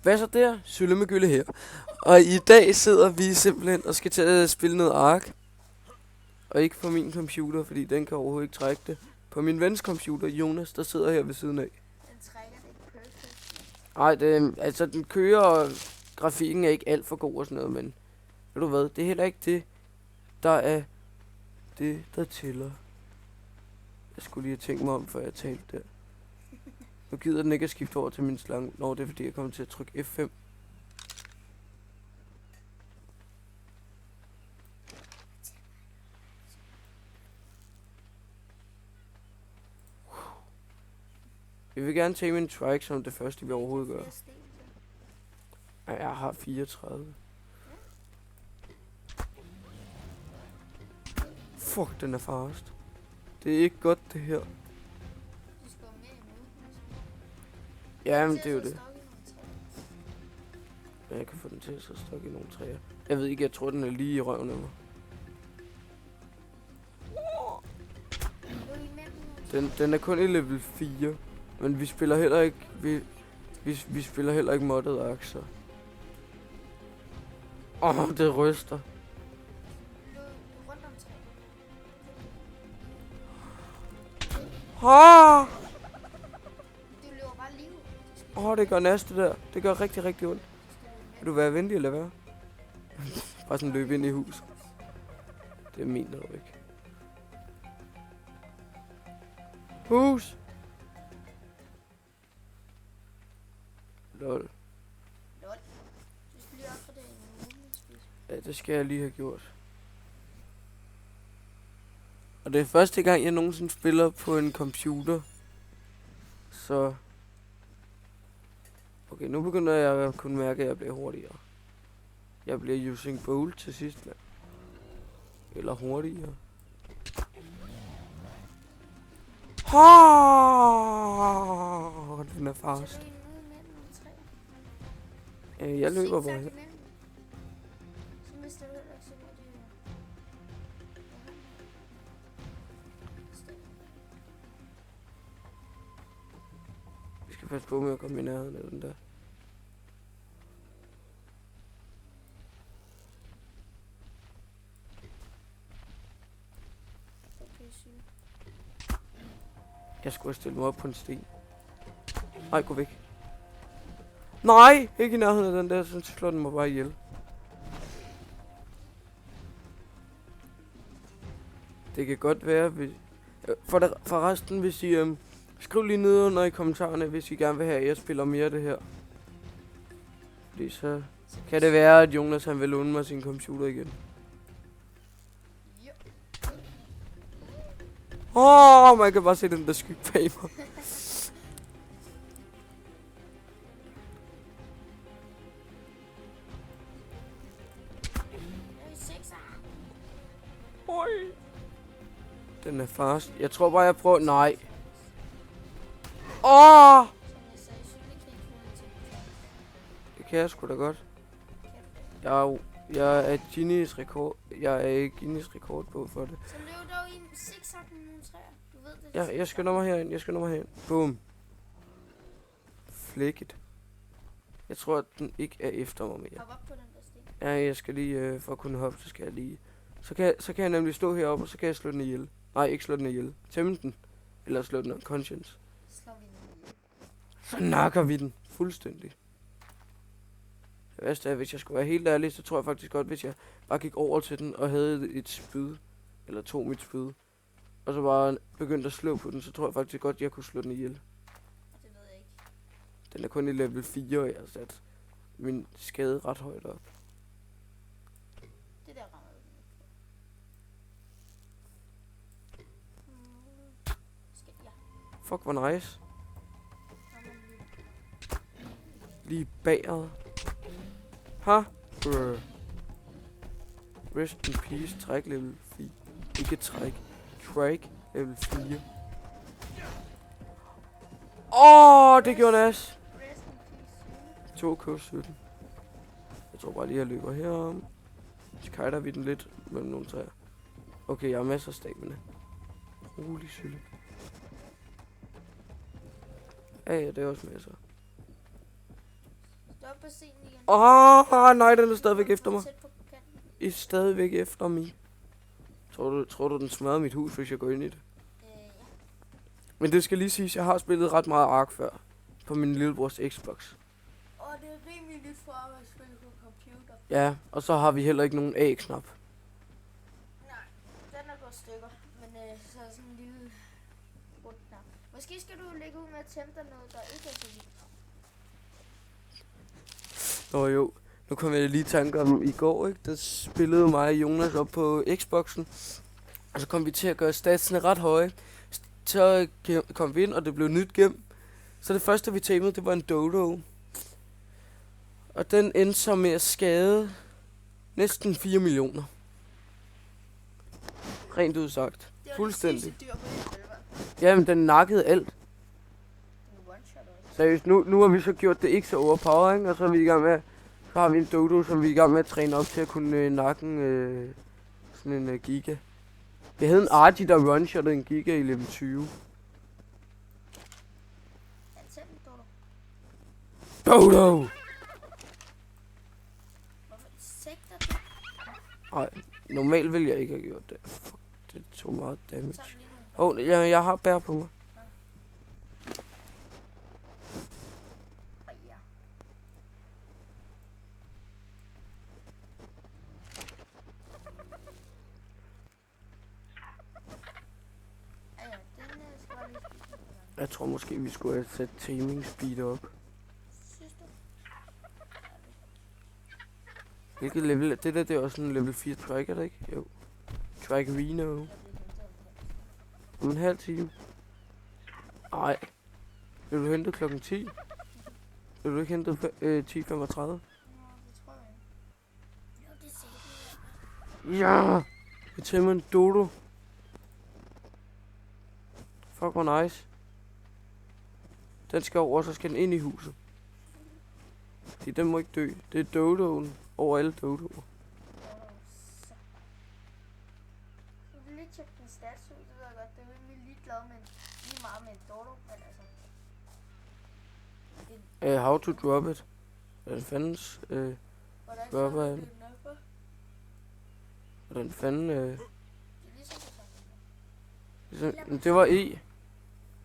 Hvad så der? Sylle med Gylle her. Og i dag sidder vi simpelthen og skal til at spille noget Ark. Og ikke på min computer, fordi den kan overhovedet ikke trække det. På min vens computer, Jonas, der sidder her ved siden af. Den trækker det ikke perfekt. Nej, altså den kører, og grafikken er ikke alt for god og sådan noget, men ved du hvad, det er heller ikke det, der er det, der tæller. Jeg skulle lige have tænkt mig om, før jeg talte der. Nu gider den ikke at skifte over til min slange, når det er fordi, jeg kommer til at trykke F5. Jeg vil gerne tage min trike som det første, vi overhovedet gør. Ja, jeg har 34. Fuck, den er fast. Det er ikke godt, det her. Du skal jo med endnu. Ja, men det er jo det. Ja, jeg kan få den til at så stok i nogle træer. Jeg ved ikke, jeg tror, den er lige i røven af mig. Den er kun i level 4. Men vi spiller heller ikke... Vi spiller heller ikke moddet akser. Det ryster. Det gør næste der. Det gør rigtig, rigtig ondt. Vil du være venlig eller hvad? Bare sådan løbe ind i huset. Det er min dog ikke. Hus! Lol. Ja, det skal jeg lige have gjort. Og det er første gang, jeg nogensinde spiller på en computer. Så... Okay, nu begynder jeg at kunne mærke, at jeg bliver hurtigere. Jeg bliver using bolt til sidst, mand. Eller hurtigere. Den er fast. Jeg løber bare her. Vi skal passe på med at komme i nærheden af den der. Jeg skulle have stillet mig op på en sten. Nej, gå væk. Nej, ikke i nærheden af den der, så slår den mig bare ihjel. Det kan godt være, hvis... Forresten, hvis I... skriv lige ned under i kommentarerne, hvis I gerne vil have, at jeg spiller mere af det her. Fordi så kan det være, at Jonas han vil låne mig sin computer igen. Man kan bare se den der skygge bag mig. Den er fast. Jeg tror bare, jeg prøver... Nej. Det kan jeg sgu da godt. Jeg er Guinness rekord. Jeg er ikke Guinness rekordbog for det. Så løb dog i en zigzag med nogle træer. Du ved det. Ja, jeg skynder mig herind. Boom. Flækket. Jeg tror, at den ikke er efter mig mere. Hop op på den der sten. Ja, jeg skal lige, for at kunne hoppe, så skal jeg lige... Så kan jeg nemlig stå heroppe, og så kan jeg slå den ihjel. Nej, ikke slå den ihjel. Tæmme den. Eller slå den unconscious. Slår vi den ihjel. Så nakker vi den. Fuldstændig. Det værste er, hvis jeg skulle være helt ærlig, så tror jeg faktisk godt, hvis jeg bare gik over til den og havde et spyd. Eller tog mit spyd. Og så bare begyndte at slå på den, så tror jeg faktisk godt, jeg kunne slå den ihjel. Det ved jeg ikke. Den er kun i level 4, og jeg har sat min skade ret højt op. Det der rammer den ikke på. Ja. Fuck, hvor nice. Rammer den lige. Lige bagad. Ha? Rest in peace. Træk level 4. Ikke træk. Træk level 4. Det gjorde nas. 2K17. Jeg tror bare lige, jeg løber herom. Så kajter vi den lidt mellem nogle træer. Okay, jeg har masser af stamina. Rolig Sylle. Ja, det er også masser. Stop op på scenen igen. Nej, den er stadigvæk efter mig. Tæt på kanten. I er stadigvæk efter mig. Tror du, den smadrer mit hus, hvis jeg går ind i det? Ja. Men det skal lige siges, jeg har spillet ret meget Ark før. På min lillebrors Xbox. Og det er rimelig nyt for at spille på computer. Ja, og så har vi heller ikke nogen A-knap. Nej, den er gået stykker. Men så er sådan en lille rund knap. Måske skal du lægge ud med at tæmme dig noget, der ikke er så vildt. Nå jo, nu kom jeg lige i tanke om i går, ikke? Der spillede mig og Jonas op på Xboxen. Og så kom vi til at gøre statsene ret høje. Så kom vi ind, og det blev nyt gem. Så det første vi tamede, det var en dodo. Og den endte så med at skade næsten 4 millioner. Rent udsagt. Det var Fuldstændig. det sidste dyr på det spil, hva'? Jamen, den nakkede alt. En one-shot også. Seriøst, nu har vi så gjort det ikke så overpower, ikke? Og så er vi i gang med, så har vi en dodo, som vi er i gang med at træne op til at kunne nakke sådan en giga. Vi havde en Archie, der one-shottede en giga i level 20. Antænd, Dodo. Dodo! Hvorfor sigter du? Nej, normalt ville jeg ikke have gjort det. Fuck, det tog meget damage. Så er der lige nogle Jeg har bær på mig. bajer. Ja, den skal bare lige spise på gangen. Jeg tror måske, vi skulle have sat taming speed op. Synes du? Hvilket level er det der? Det er også en level 4 track, er det ikke? Jo. Track Reno. Jeg bliver hentet om Om en halv time. Ej. Vil du hente klokken 10? Vil du ikke hente 10.35? Nå, det tror jeg ikke. Jo, det siger Ja! Jeg tæmmer en dodo. Fuck, hvor nice. Den skal over, så skal den ind i huset. Fordi den må ikke dø. Det er dodoen over alle dodoer. Så. Du vil lige tjekke din stats ud, det ved jeg godt. Det er rimelig ligeglad med lige meget med en Dodo, men altså. How to drop it. Hvordan fandens... Hvordan Hvad var så det? den op for? Hvordan fanden... Det er ligesom det samme. Det var E.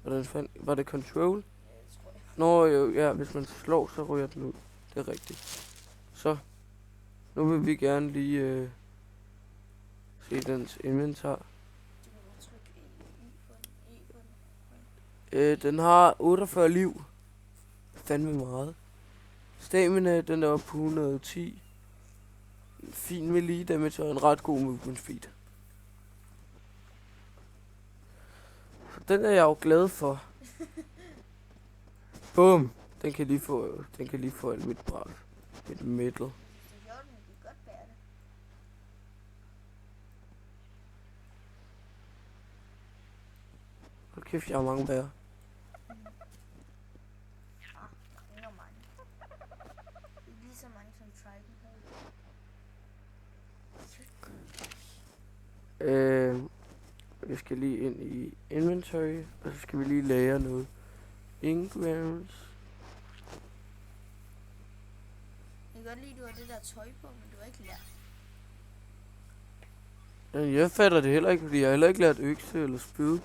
Hvordan fanden... Var det control? Det tror jeg. Nå jo, ja, hvis man slår, så ryger den ud. Det er rigtigt. Så. Nu vil vi gerne lige se dens inventar. Du kan godt trykke E på den. Den har 48 liv. Fandme meget. Stamina, den er oppe på 110. Fin melee damage og en ret god movement speed. Så den er jeg jo glad for. Bum. Den kan lige få alt mit bræt. Mit metal. Hvis du gjorde den, kan godt bære det. Hold kæft, jeg har mange bær. Ah, mange og mange. Ikke lige så mange som Triton havde. Vi skal lige ind i inventory, og så skal vi lige lagre noget. Ingrams. Jeg kan godt lide, at du har det der tøj på, men du har ikke lært. Men jeg fatter det heller ikke, fordi jeg har heller ikke lært økse eller spyd.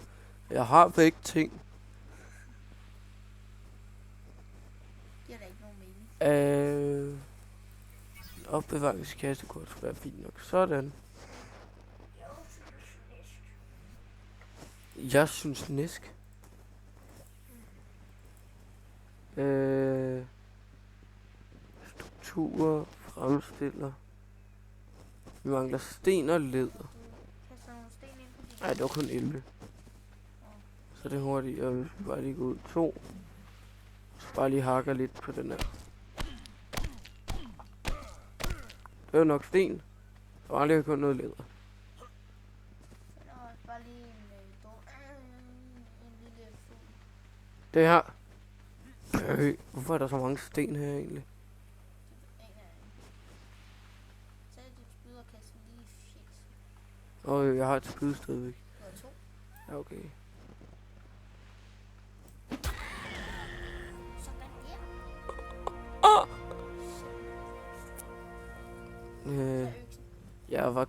Jeg har begge ting. Det giver da ikke nogen mening. Opbevaringskasse kunne også være fint nok. Sådan. Jeg synes næsk. Strukturer, fremstiller. Vi mangler sten og læder. Kaster nogle sten ind på din. Nej, det var kun 11. Så det er hurtigt, og vi skal bare lige gå ud 2. Så bare lige hakker lidt på den her. Det var nok sten. Der var aldrig kun noget læder. Nå, bare lige en en lille fugl. Det her. Hvorfor er der så mange sten her egentlig? En af dem. Tag dit spyd og kast den lige i fjæs. Jeg har et spyd stadigvæk. Du har 2. Ja, okay. Sådan der. øksen. Jeg er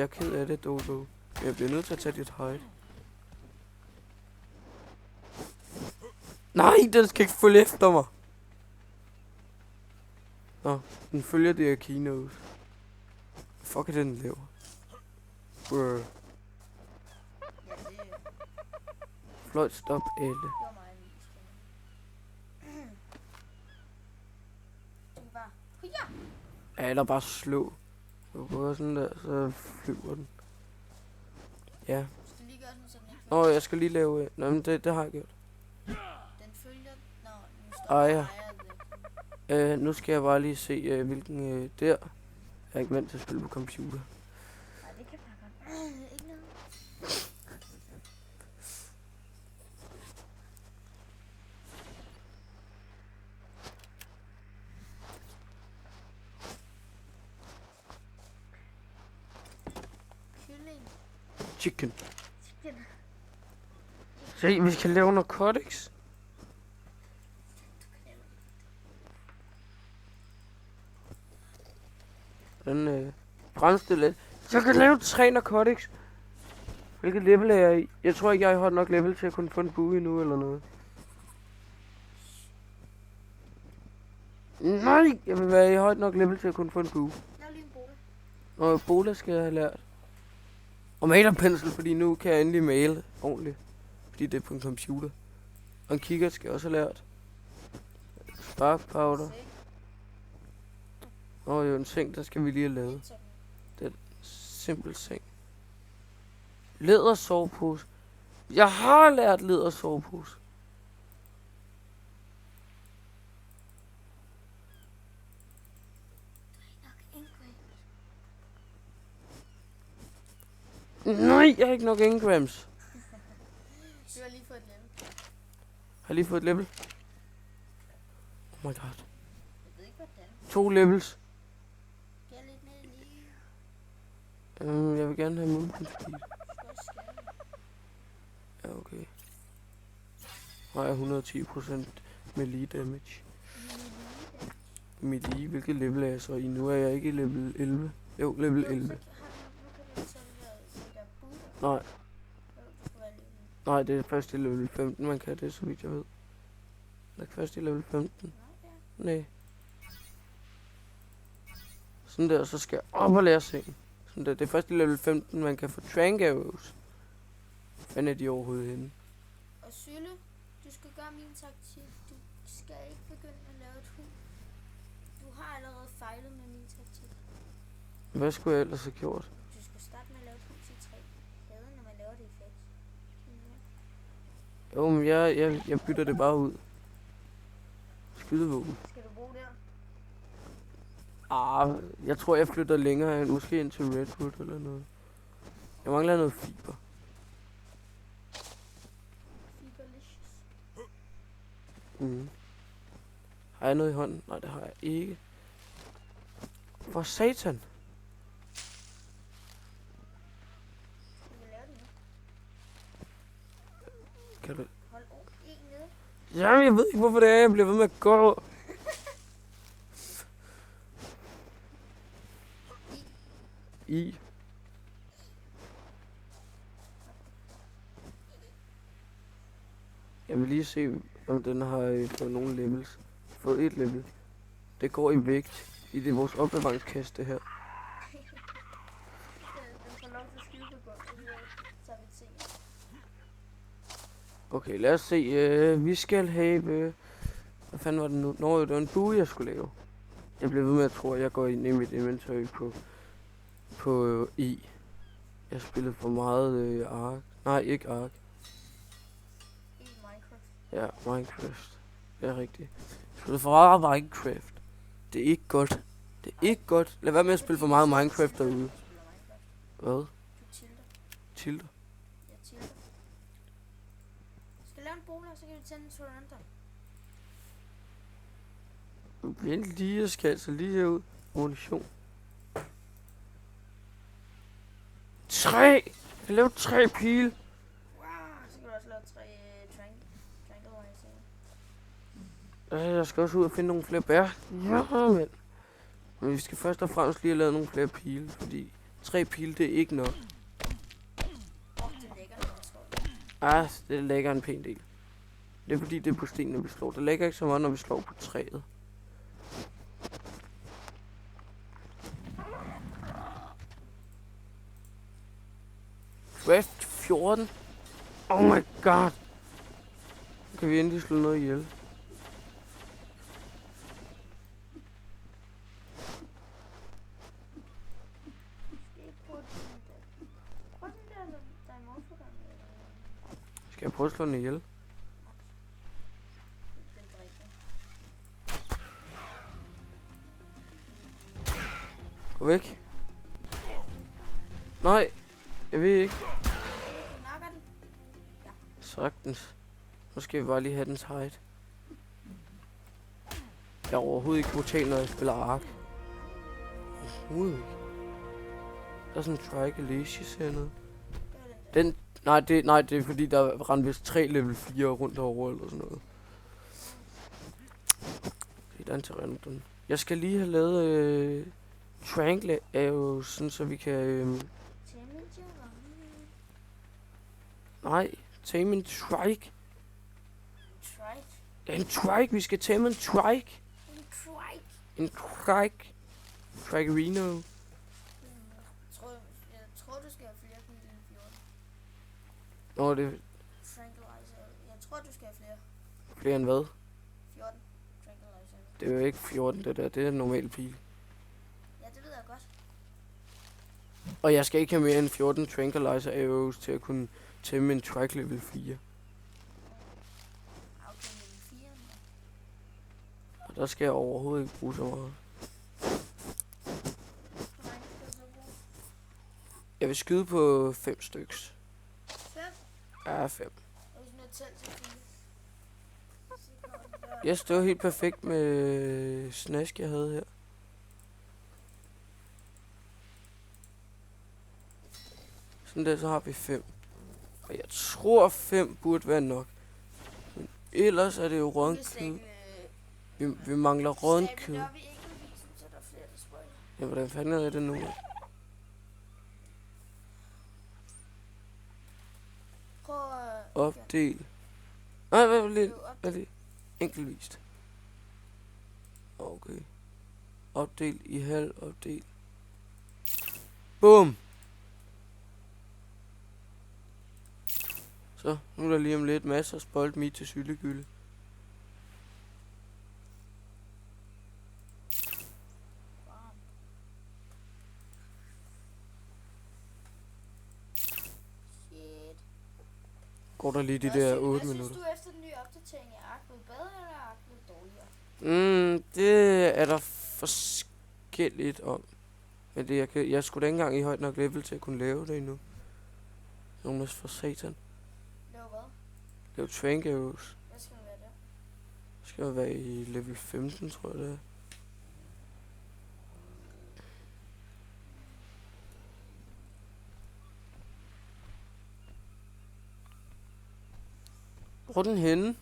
ked af det, Dodo. Jeg bliver nødt til at tage dit hide. Nej, den skal ikke følge efter mig. Nå, den følger det her keynote. Fuck er det, den laver? Brr. Ja, det Fløjt, stop, alle. var mig en lille Du kan bare... Ja! Ja, eller bare slå. Så prøver sådan der, så flyver den. Ja. Du skal lige gøre sådan, så den ikke Nå, jeg skal lige lave... Nå, men det har jeg gjort. Den følger... Nå, nu står Ej, der ja. ejer det. Nu skal jeg bare lige se, hvilken der. Jeg er ikke vant til at spille på computer. Nej, det kan bare godt. Ikke noget. Kylling. Chicken. Chicken. Se, vi skal lave narcotics. Den fremstille. Jeg kan lave 3 narcotics. Hvilket level er jeg i? Jeg tror ikke, jeg har nok level til at kunne få en bue endnu eller noget. Nej, jeg vil være i højt nok level til at kunne få en bue. Lav lige en bola. Og bola skal jeg have lært. Og malerpensel, fordi nu kan jeg endelig male ordentligt. Fordi det er på en computer. Og en kikkert skal jeg også have lært. Spark powder. Og jo en seng, der skal vi lige have lavet. Simpel seng. Lædersovepose. Jeg har lært lædersovepose. Nej, jeg har ikke nok engrams. Du har lige fået et level. Har lige fået et level? Oh my god. Jeg ved ikke, hvordan. 2 levels. Gør lidt ned lige. Jeg vil gerne have movement speed. Du skal også skade. Ja, okay. Har jeg 110% melee damage. Melee, hvilket level er jeg så i? Nu er jeg ikke i level 11. Jo, level 11. Nu kan du tage det der booter. Nej, Du skal være lige. nej, det er først i level 15, man kan det, så vidt jeg ved. Det er først i level 15. Nå, ja. Nej. Sådan der, så skal jeg op og lære sengen. Sådan der, det er først i level 15, man kan få trank arrows. Hvad er de overhovedet henne? Og Sylle, du skal gøre min taktik. Du skal ikke begynde at lave et hus. Du har allerede fejlet med min taktik. Hvad skulle jeg ellers have gjort? Du skal starte med at lave et hus i 3. Hader, når man laver det i 5. Jo, men jeg bytter det bare ud. Skydevåben. Skal du bruge der? Jeg tror, jeg flytter længere end måske ind til Redwood eller noget. Jeg mangler noget fiber. Fiberlicious. Har jeg noget i hånden? Nej, det har jeg ikke. For satan. Du vil lave det nu. Kan du... Hold en nede. Jamen, jeg ved ikke, hvorfor det er, jeg bliver ved med at gå. I. Jeg vil lige se, om den har fået nogle levels. Fået et level. Det går i vægt. I det er vores opbevaringskasse, det her. Den får lov til at skide på gulvet. Så tager vi ting. Okay, lad os se. Vi skal have... hvad fanden var det nu? Nå, det var en bue, jeg skulle lave. Jeg bliver ved med at tro, at jeg går ind i mit inventory på I. Jeg spillede for meget Ark. Nej, ikke Ark. I Minecraft. Ja, Minecraft. Det er rigtigt. Jeg spillede for meget Minecraft. Det er ikke godt. Det er ikke godt. Lad være med at spille for meget Minecraft derude. Du spiller Minecraft. Hvad? Du tilter. Tilter. Jeg tilter. Skal lave en bola, så kan vi tænde en Toronto. Vent lige, jeg skal altså lige herud. Munition. 3! Jeg lavede 3 pile. Wow, så kan du også lave 3 tranquilizer. Jeg skal også ud og finde nogle flere bær. Ja, men. Men vi skal først og fremmest lige have lavet nogle flere pile, fordi 3 pile, det er ikke nok. Det lægger når man slår det. Ah, det lægger en pæn del. Det er fordi, det er på stenene, vi slår. Det lægger ikke så meget, når vi slår på træet. Craft 14. Oh my god. Nu kan vi endelig slå noget ihjel. Skal jeg prøve at slå den ihjel? Gå væk. Nej, jeg ved ikke. Sagtens. Nu skal vi bare lige have dens height. Jeg er overhovedet ikke brutal, når jeg spiller Ark. Overhovedet ikke. Der er sådan en Trigalicious hernede. Den... Nej, det er fordi, der rendte vist 3 level 4 rundt over eller sådan noget. Det er en Tyrannodon. Jeg skal lige have lavet Triangle jo sådan, så vi kan... Nej, tame en trike. En trike, vi skal tame en trike. En trike. Trigerino. Jeg tror, du skal have flere pile end 14. Nå, det Tranquilizer. Jeg tror, du skal have flere. er flere end hvad? 14 Tranquilizer. Det er jo ikke 14, det der. Det er en normal pil. Ja, det ved jeg godt. Og jeg skal ikke have mere end 14 Tranquilizer arrows til at kunne tæmme en trike level 4. Okay, level 4. Og der skal jeg overhovedet ikke bruge så meget. Jeg vil skyde på 5 styks. 5? Ja, 5. Og hvis man er tæt til 4. Yes, det var helt perfekt med snask, jeg havde her. Sådan der, så har vi 5. Og jeg tror 5 burde være nok. Men ellers er det jo rådden kød. Vi mangler rådden kød. Ja, hvordan fanden er det nu? Opdel. Nej, hvad lige? Enkeltvist. Okay. Opdel i halv, opdel. Bum! Så, nu er der lige om lidt masser af spoilt meat til syltegylde. Går der lige de der 8 minutter. Hvad synes du efter den nye opdatering af Ark blev bedre eller Ark blev dårligere? Det er der forskelligt om. Men det, jeg skulle da ikke engang i højt nok level til at kunne lave det endnu. Jonas for satan. Lave hvad? Lave trank arrows. Hvad skal man være der? Skal man være i level 15, tror jeg det er. Hvor er den henne?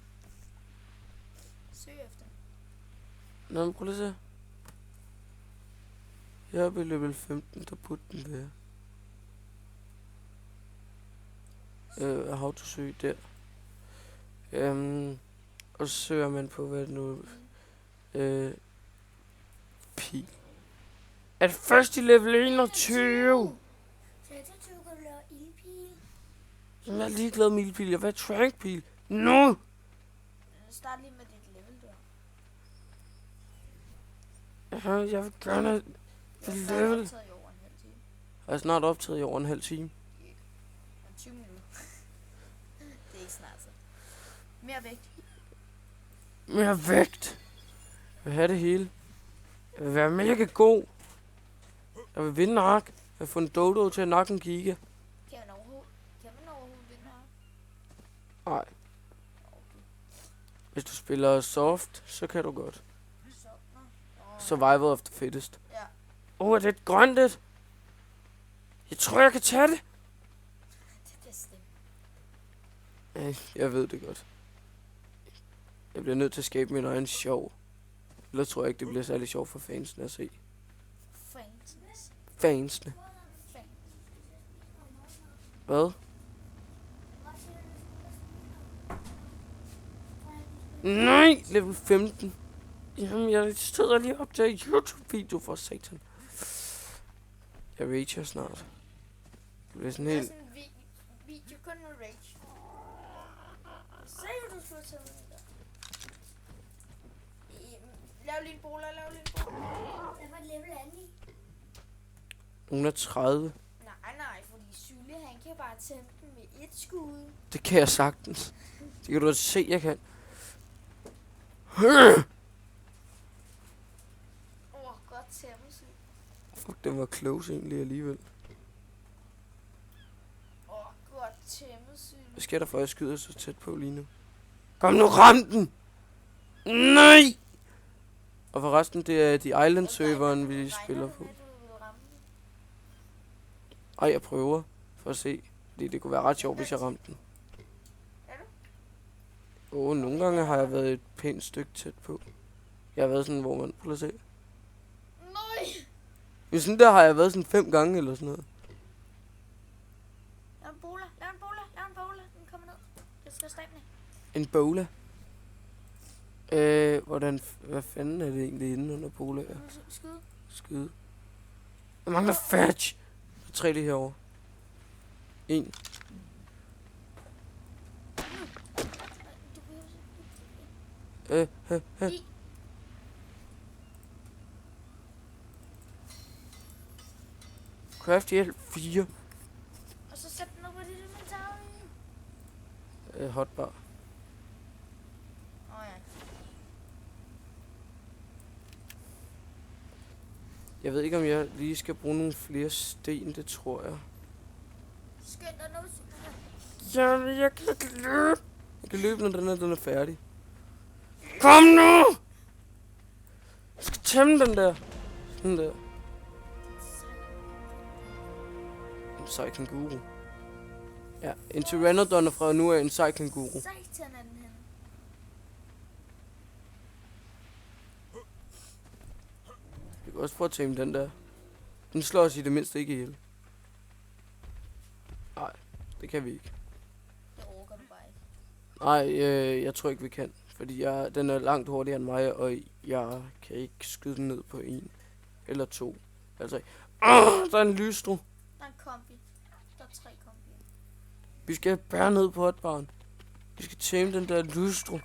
Søg efter. Nå, men prøv lige at se. Heroppe i level 15, der burde den være. How to søge der. Og så søger man på, hvad det nu pil. Er det først i level 21? 26 kan du lave ildpil. Jeg er ligeglad med ildpil. Jeg vil have trankpil. Nu! Start lige med dit level der. Jeg vil gerne have det level. Optaget i over en halv time. Jeg er snart optaget i over en halv time. 20 minutter. Det er ikke snart så. Mere vægt. Mere vægt. Jeg vil have det hele. Jeg vil være mega god. Jeg vil vinde Ark. Jeg vil få en dodo til at nakke en giga. Kan man overhovedet vinde her? Nej. Okay. Hvis du spiller soft, så kan du godt. Så, Survival of the fittest. Ja. Er det et grønt et? Jeg tror, jeg kan tage det. Det er stemt. Jeg ved det godt. Jeg bliver nødt til at skabe min egen sjov. Ellers tror jeg ikke, det bliver særlig sjovt for fansene at se. Fansens. Fansene. Fan. Hvad? Nej, level 15. Jamen, jeg sidder lige op til en YouTube-video for satan. Jeg rager snart. Det bliver sådan Det er helt... sådan en video kun med rage. Sagde du skulle tage den der. Lav lige en bola, lav lige en bola. Hvad var level anden i? Hun er 30. Nej, fordi Sylle, han kan bare tænde den med et skud. Det kan jeg sagtens. Det kan du også se, jeg kan. Godt tæmme, Sylle. Fuck, den var close egentlig alligevel. Godt tæmme, Sylle. Hvad sker der for, at jeg skyder så tæt på lige nu? Kom nu, ram den! Nej! Og forresten, det er de Island-serveren, vi spiller på. Ej, jeg prøver for at se. Fordi det kunne være ret sjovt, hvis jeg ramte den. Nogle gange har jeg været et pænt stykke tæt på. Jeg har været sådan, hvor man... Prøv at se. Nej! Men sådan der har jeg været sådan 5 gange eller sådan noget. Lav en bola, lav en bola, lav en bola. Den kommer ned. Det skal stemme. En bola. Hvordan... Hvad fanden er det egentlig inde under bolaer? Skud. Skyde. Jeg mangler fetch. 3 lige herovre. 1. Du behøver ikke. Craft hjælp 4. Og så sæt den op på dit inventar. Hotbar. Ja. Jeg ved ikke, om jeg lige skal bruge nogle flere sten, det tror jeg. Skynd dig nu, Ja, jeg kan ikke løbe. Jeg kan løbe, når den er færdig. Kom nu! Jeg skal tæmme den der. Sådan der. En cycling guru. Ja, en Pteranodon er fra nu af en cycling guru. Satan er den henne. Vi kan også prøve at tæmme den der. Den slår os i det mindste ikke ihjel. Nej, det kan vi ikke. Det orker du bare ikke. Nej, jeg tror ikke vi kan. Fordi den er langt hurtigere end mig, og jeg kan ikke skyde den ned på 1 eller 2. Altså, der er en lystro. Der er en kombi. Der er 3 kombier. Vi skal bære ned på hotbaren. Vi skal tæmme den der lystro.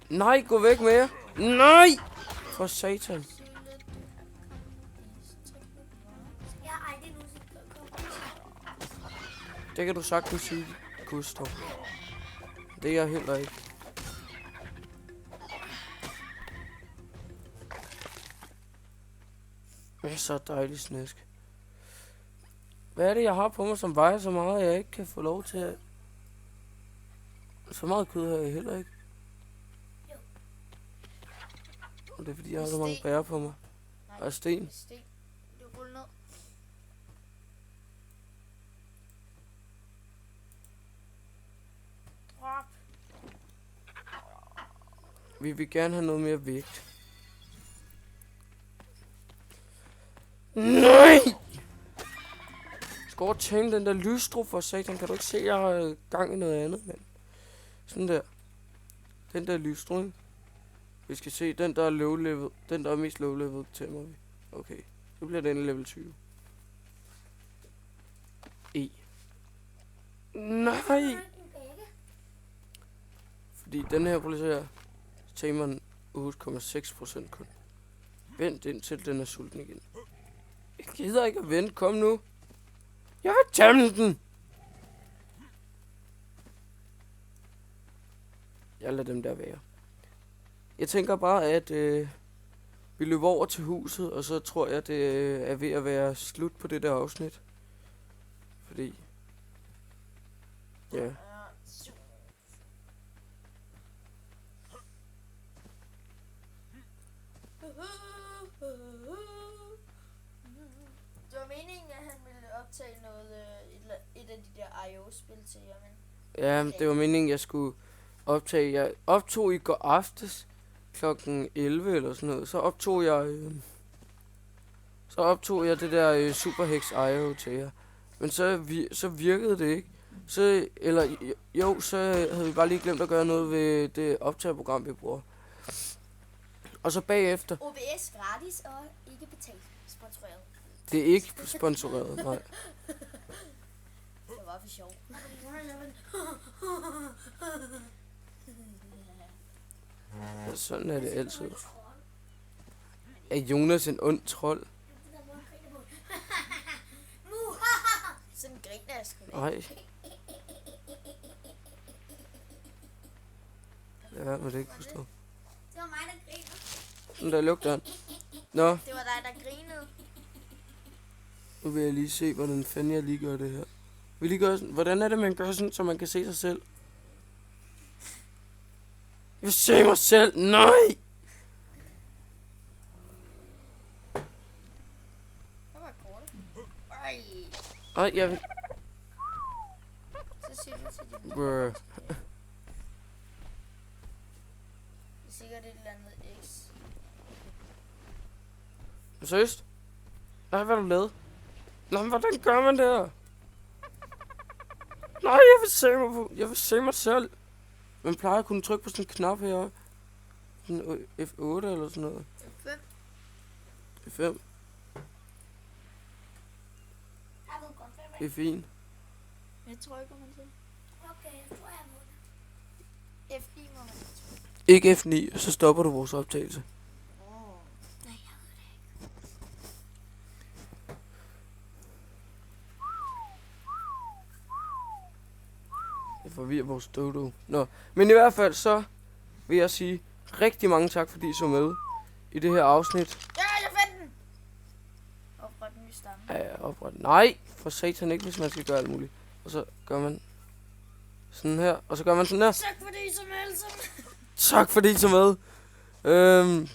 Nej, gå væk med jer. Nej! For satan. Jeg har aldrig nogensinde kommet. Det kan du sagtens sige, Gustav. Det er jeg heller ikke. Masser af dejlig snæsk. Hvad er det, jeg har på mig, som vejer så meget, at jeg ikke kan få lov til at... Så meget kød har jeg heller ikke. Og det er fordi, jeg har så mange bærer på mig. Og sten. Sten. Du ruller ned. Drop. Vi vil gerne have noget mere vægt. Nej! Skal over tænke den der lystro for satan. Kan du ikke se, at jeg har gang i noget andet, mand? Sådan der. Den der lystro, ikke? Vi skal se, den der er low level. Den der er mest low level, tæmmer vi. Okay. Så bliver den level 20. E. Nej! Fordi den her producerer tæmmer 8,6% kun. Vent indtil den er sulten igen. Jeg gider ikke at vente. Kom nu. Jeg vil tæmme den. Jeg lader dem der være. Jeg tænker bare, at vi løber over til huset, og så tror jeg, det er ved at være slut på det der afsnit. Fordi... Ja. Det var meningen, at han ville optage noget, et af de der IO-spil til jer, men... Ja, det var meningen, jeg skulle optage. Jeg optog i går aftes klokken 11 eller sådan noget, så optog jeg det der Superhex IO til jer. Men så virkede det ikke. Så havde vi bare lige glemt at gøre noget ved det optagerprogram, vi bruger. Og så bagefter, OBS gratis og ikke betalt. Sponsoreret. det er ikke sponsoreret, nej. Det var bare for sjov. Sådan er det altid. Er Jonas en ond trold? Sådan griner jeg sgu da. Nej. Ja, men det ikke forstå. Det var mig, der griner. Sådan der lugter han. Nå, Det var dig, der grinede. nu vil jeg lige se, hvordan fanden jeg lige gør det her. Hvordan er det, man gør sådan, så man kan se sig selv? Jeg ser mig selv. Nej! Det var kort. Ej. Ej, jeg vil... Så siger du til din... Brr. Det er sikkert et eller andet X. Seriøst? Nej, hvad har du lavet? Nå, men hvordan gør man det her? Nej, jeg vil se mig selv. Man plejer at kunne trykke på sådan en knap her. Sådan F8 eller sådan noget. 5. F5. Jeg ved godt, hvad Det er fint. Jeg trykker man til. Okay, jeg tror, jeg må. F9 må man trykke. Ikke F9, så stopper du vores optagelse. Nej, jeg ved det ikke. Det forvirrer vores dodo. Nå, men i hvert fald så vil jeg sige rigtig mange tak, fordi I så med i det her afsnit. Ja, jeg fandt den! Opret ny stamme. Ja, opret. Nej, for satan ikke, hvis man skal gøre alt muligt. Og så gør man sådan her, og så gør man sådan her. Tak fordi I så med alle sammen. Tak fordi I så med.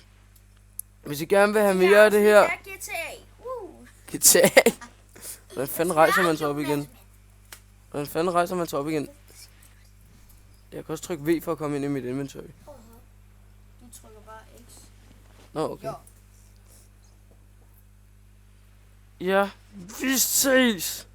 Hvis I gerne vil have mere af det her, Ja, GTA. GTA. Hvordan fanden rejser man sig op igen? Hvordan fanden rejser man sig op igen? Jeg kan også trykke V for at komme ind i mit inventory. Du trykker bare X. Nå, okay. Jo. Ja, vi ses!